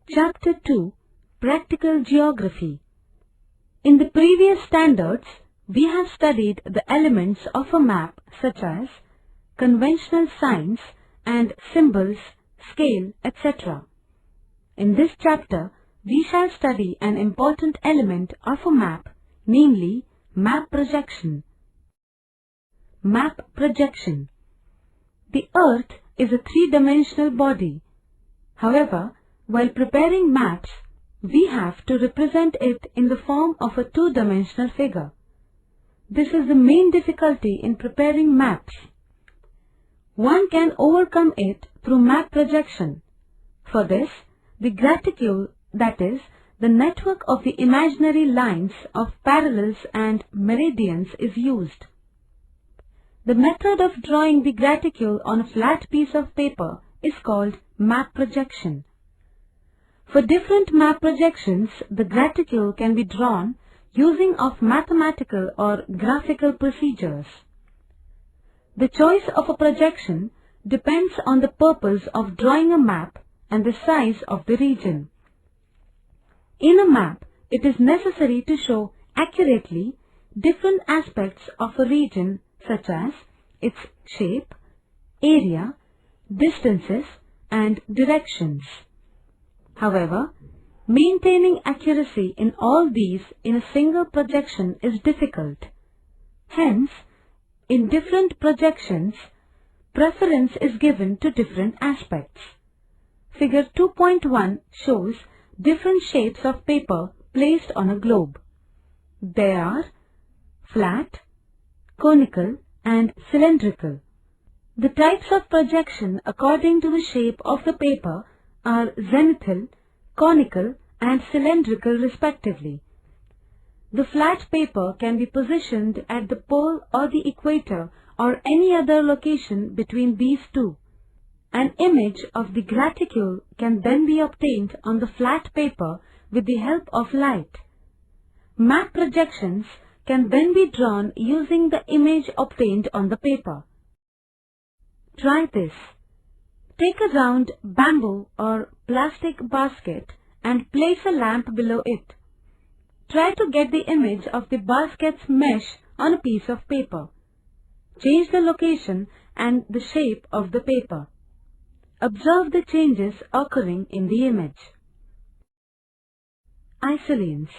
Chapter 2, Practical Geography. In the previous standards, we have studied the elements of a map such as conventional signs and symbols, scale, etc. In this chapter, we shall study an important element of a map, namely map projection. Map projection. The Earth is a three-dimensional body. However, while preparing maps, we have to represent it in the form of a two-dimensional figure. This is the main difficulty in preparing maps. One can overcome it through map projection. For this, the graticule, that is, the network of the imaginary lines of parallels and meridians, is used. The method of drawing the graticule on a flat piece of paper is called map projection. For different map projections, the graticule can be drawn using of mathematical or graphical procedures. The choice of a projection depends on the purpose of drawing a map and the size of the region. In a map, it is necessary to show accurately different aspects of a region such as its shape, area, distances, and directions. However, maintaining accuracy in all these in a single projection is difficult. Hence, in different projections, preference is given to different aspects. Figure 2.1 shows different shapes of paper placed on a globe. They are flat, conical, and cylindrical. The types of projection according to the shape of the paper are zenithal, conical, and cylindrical respectively. The flat paper can be positioned at the pole or the equator or any other location between these two. An image of the graticule can then be obtained on the flat paper with the help of light. Map projections can then be drawn using the image obtained on the paper. Try this. Take a round bamboo or plastic basket and place a lamp below it. Try to get the image of the basket's mesh on a piece of paper. Change the location and the shape of the paper. Observe the changes occurring in the image. Isolins.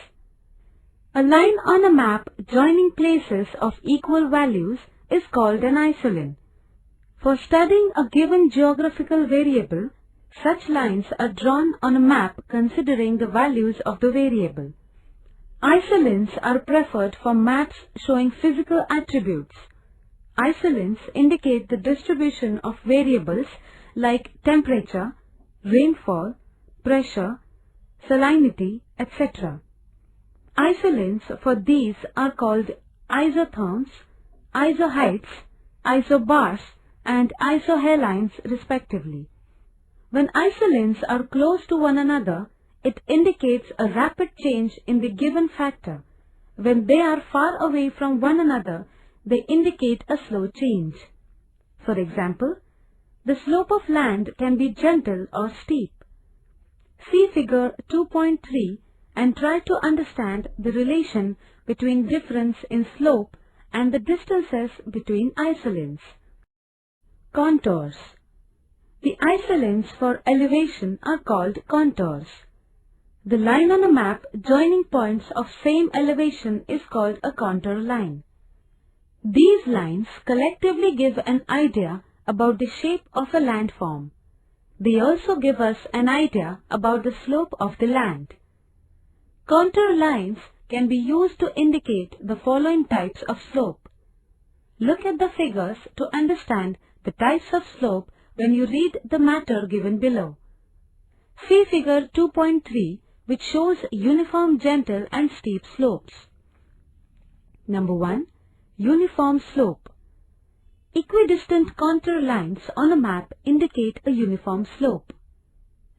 A line on a map joining places of equal values is called an isolin. For studying a given geographical variable, such lines are drawn on a map considering the values of the variable. Isolins are preferred for maps showing physical attributes. Isolins indicate the distribution of variables like temperature, rainfall, pressure, salinity, etc. Isolins for these are called isotherms, isoheights, isobars, and isohalines respectively. When isolins are close to one another, it indicates a rapid change in the given factor. When they are far away from one another, they indicate a slow change. For example, the slope of land can be gentle or steep. See figure 2.3 and try to understand the relation between difference in slope and the distances between isolins. Contours. The isolins for elevation are called contours. The line on a map joining points of same elevation is called a contour line. These lines collectively give an idea about the shape of a landform. They also give us an idea about the slope of the land. Contour lines can be used to indicate the following types of slope. Look at the figures to understand the types of slope when you read the matter given below. See figure 2.3, which shows uniform gentle and steep slopes. Number 1. Uniform slope. Equidistant contour lines on a map indicate a uniform slope.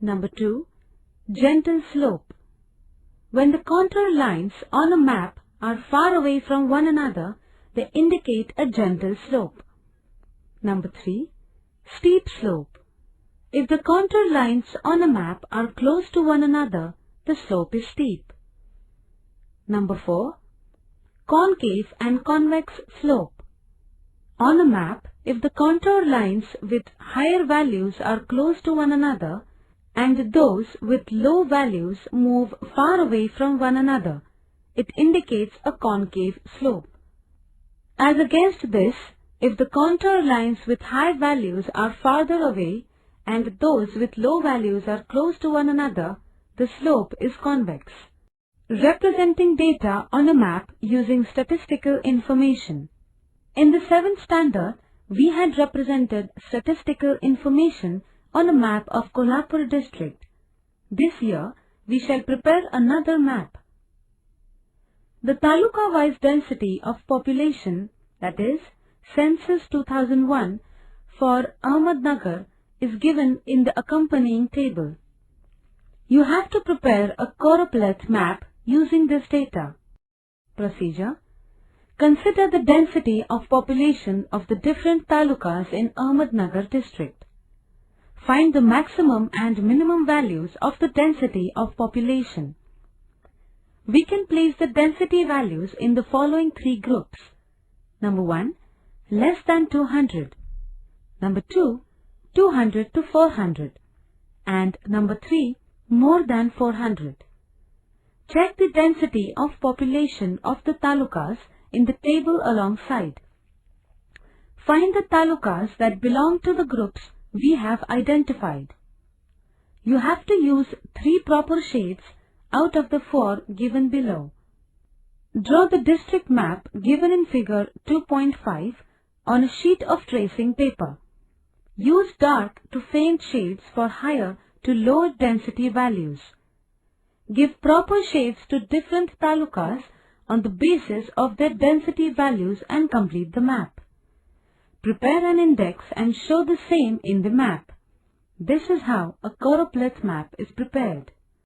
Number 2. Gentle slope. When the contour lines on a map are far away from one another, they indicate a gentle slope. Number 3. Steep slope. If the contour lines on a map are close to one another, the slope is steep. Number 4. Concave and convex slope. On a map, if the contour lines with higher values are close to one another and those with low values move far away from one another, it indicates a concave slope. As against this, if the contour lines with high values are farther away and those with low values are close to one another, the slope is convex. Representing data on a map using statistical information. In the 7th standard, we had represented statistical information on a map of Kolhapur district. This year, we shall prepare another map. The taluka-wise density of population, that is, Census 2001, for Ahmednagar is given in the accompanying table. You have to prepare a choropleth map using this data. Procedure. Consider the density of population of the different talukas in Ahmednagar district. Find the maximum and minimum values of the density of population. We can place the density values in the following 3 groups. Number 1, less than 200. Number 2, 200 to 400. And number 3, more than 400. Check the density of population of the talukas in the table alongside. Find the talukas that belong to the groups we have identified. You have to use 3 proper shades out of the 4 given below. Draw the district map given in figure 2.5 on a sheet of tracing paper. Use dark to faint shades for higher to lower density values. Give proper shades to different talukas on the basis of their density values and complete the map. Prepare an index and show the same in the map. This is how a choropleth map is prepared.